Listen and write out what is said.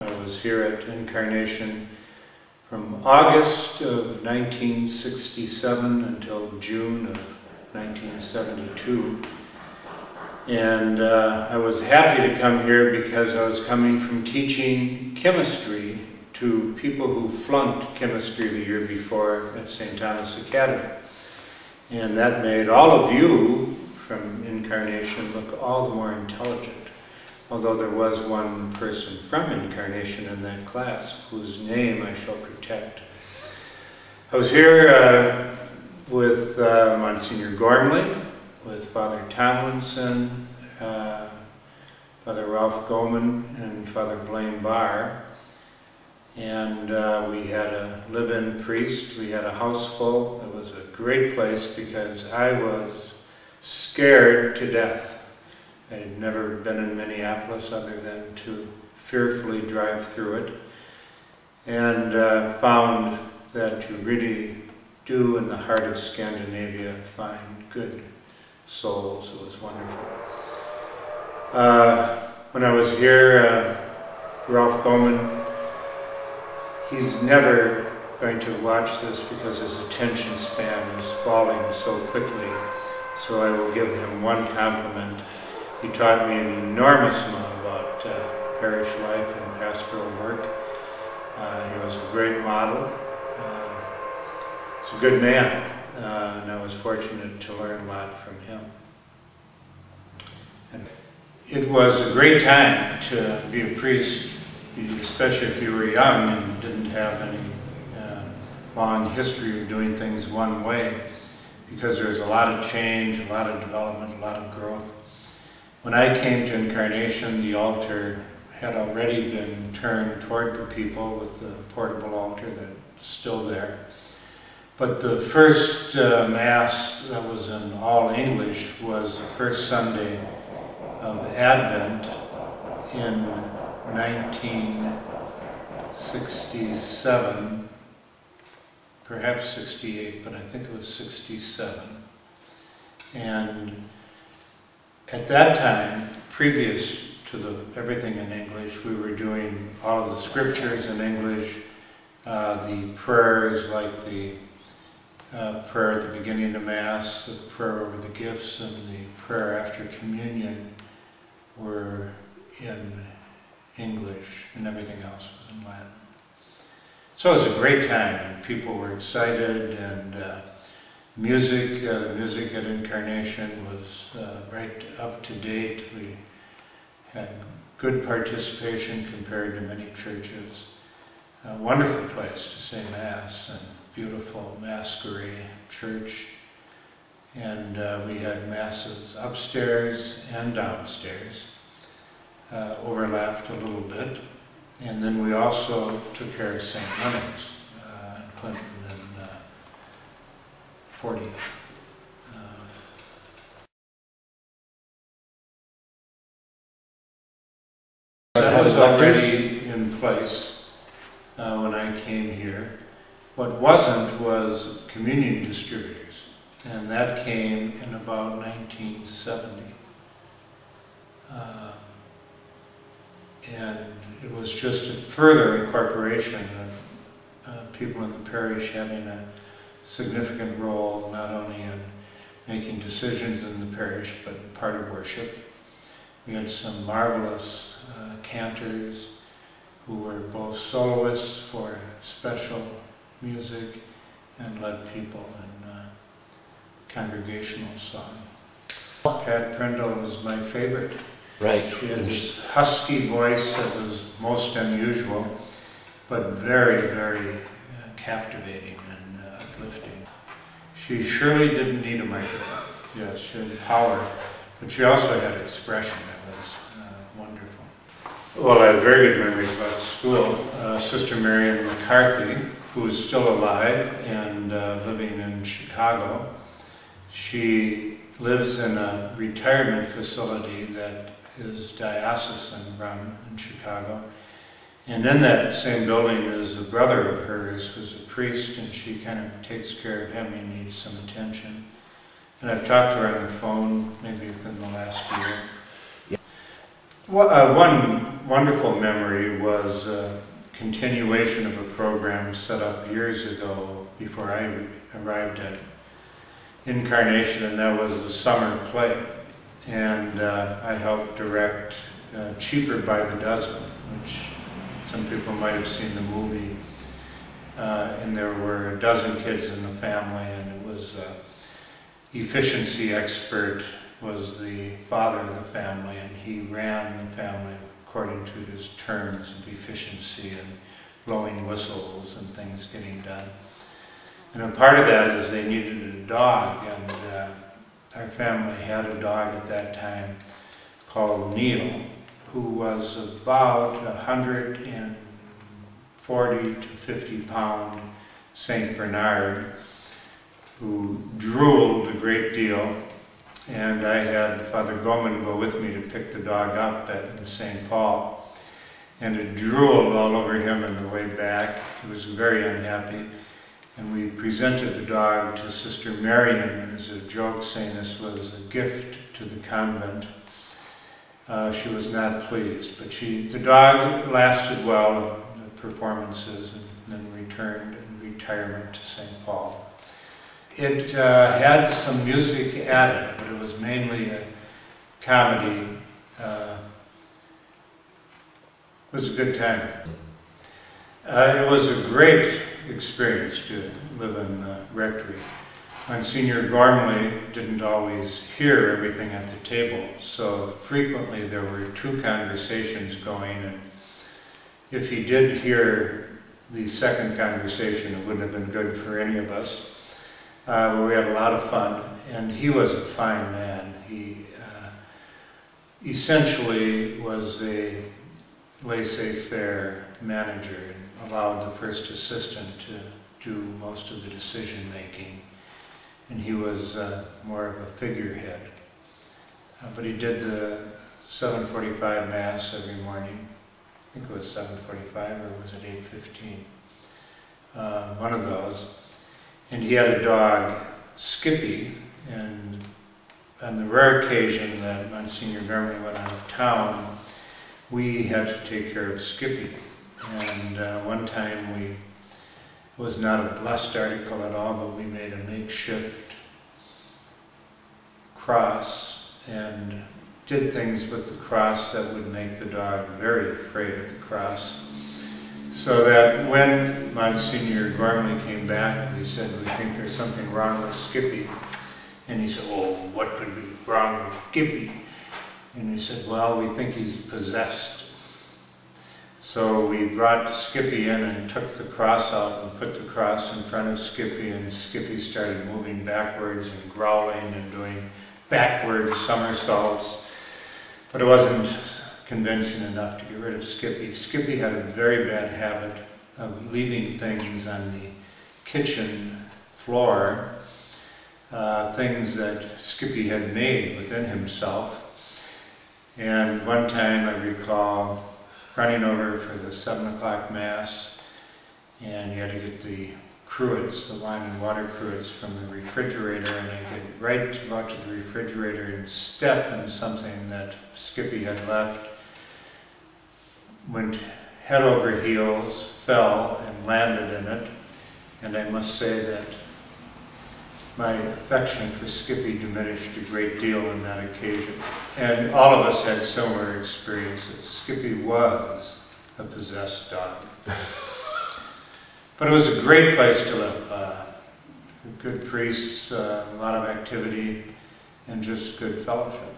I was here at Incarnation from August of 1967 until June of 1972. And I was happy to come here because I was coming from teaching chemistry to people who flunked chemistry the year before at St. Thomas Academy. And that made all of you from Incarnation look all the more intelligent. Although there was one person from Incarnation in that class whose name I shall protect. I was here with Monsignor Gormley, with Father Tomlinson, Father Ralph Goman, and Father Blaine Barr. And we had a live-in priest. We had a house full. It was a great place because I was scared to death. I had never been in Minneapolis other than to fearfully drive through it, and found that you really do in the heart of Scandinavia find good souls. It was wonderful. When I was here, Ralph Bowman, he's never going to watch this because his attention span is falling so quickly, so I will give him one compliment. He taught me an enormous amount about parish life and pastoral work. He was a great model. He's a good man, and I was fortunate to learn a lot from him. And it was a great time to be a priest, especially if you were young and didn't have any long history of doing things one way, because there's a lot of change, a lot of development, a lot of growth. When I came to Incarnation, the altar had already been turned toward the people with the portable altar that's still there. But the first Mass that was in all English was the first Sunday of Advent in 1967, perhaps 68, but I think it was 67. And at that time, previous to everything in English, we were doing all of the scriptures in English, the prayers like the prayer at the beginning of Mass, the prayer over the gifts, and the prayer after communion were in English, and everything else was in Latin. So it was a great time, and people were excited, and the music at Incarnation was right up to date. We had good participation compared to many churches. A wonderful place to say Mass, and beautiful masquerade church. And we had Masses upstairs and downstairs, overlapped a little bit. And then we also took care of St. Leonard's in Clinton and 40. That was already in place when I came here. What wasn't was communion distributors, and that came in about 1970. And it was just a further incorporation of people in the parish having a significant role, not only in making decisions in the parish, but part of worship. We had some marvelous cantors who were both soloists for special music and led people in congregational song. Pat Prindle was my favorite. Right. She had this husky voice that was most unusual, but very, very captivating and uplifting. She surely didn't need a microphone. Yes, she had power, but she also had expression that was wonderful. Well, I have very good memories about school. Sister Marion McCarthy, who is still alive and living in Chicago, she lives in a retirement facility that is diocesan run in Chicago. And in that same building is a brother of hers who's a priest, and she kind of takes care of him. He needs some attention. And I've talked to her on the phone maybe within the last year. Yeah. Well, one wonderful memory was a continuation of a program set up years ago before I arrived at Incarnation, and that was the summer play. And I helped direct Cheaper by the Dozen, which some people might have seen the movie. And there were a dozen kids in the family, and it was efficiency expert was the father of the family, and he ran the family according to his terms of efficiency and blowing whistles and things getting done. And a part of that is they needed a dog, and our family had a dog at that time called Neil, who was about 140 to 50 pound St. Bernard, who drooled a great deal. And I had Father Goman go with me to pick the dog up at St. Paul, and it drooled all over him on the way back. He was very unhappy, and we presented the dog to Sister Marion as a joke, saying this was a gift to the convent. She was not pleased, but the dog lasted well, the performances, and then returned in retirement to St. Paul. It had some music added, but it was mainly a comedy. It was a good time. It was a great experience to live in the rectory. Monsignor Gormley didn't always hear everything at the table, so frequently there were two conversations going, and if he did hear the second conversation, it wouldn't have been good for any of us. But we had a lot of fun, and he was a fine man. He essentially was a laissez-faire manager and allowed the first assistant to do most of the decision-making, and he was more of a figurehead. But he did the 7:45 Mass every morning. I think it was 7:45, or was it 8:15? One of those. And he had a dog, Skippy, and on the rare occasion that Monsignor Gormley went out of town, we had to take care of Skippy. And one time it was not a blessed article at all, but we made a makeshift cross and did things with the cross that would make the dog very afraid of the cross. So that when Monsignor Gormley came back, we said, we think there's something wrong with Skippy. And he said, oh, what could be wrong with Skippy? And he said, well, we think he's possessed. So we brought Skippy in and took the cross out and put the cross in front of Skippy, and Skippy started moving backwards and growling and doing backward somersaults. But it wasn't convincing enough to get rid of Skippy. Skippy had a very bad habit of leaving things on the kitchen floor, things that Skippy had made within himself. And one time I recall running over for the 7 o'clock Mass, and you had to get the cruets, the wine and water cruets, from the refrigerator, and I get right about to the refrigerator and step in something that Skippy had left, went head over heels, fell, and landed in it. And I must say that my affection for Skippy diminished a great deal on that occasion. And all of us had similar experiences. Skippy was a possessed dog. But it was a great place to live. Good priests, a lot of activity, and just good fellowship.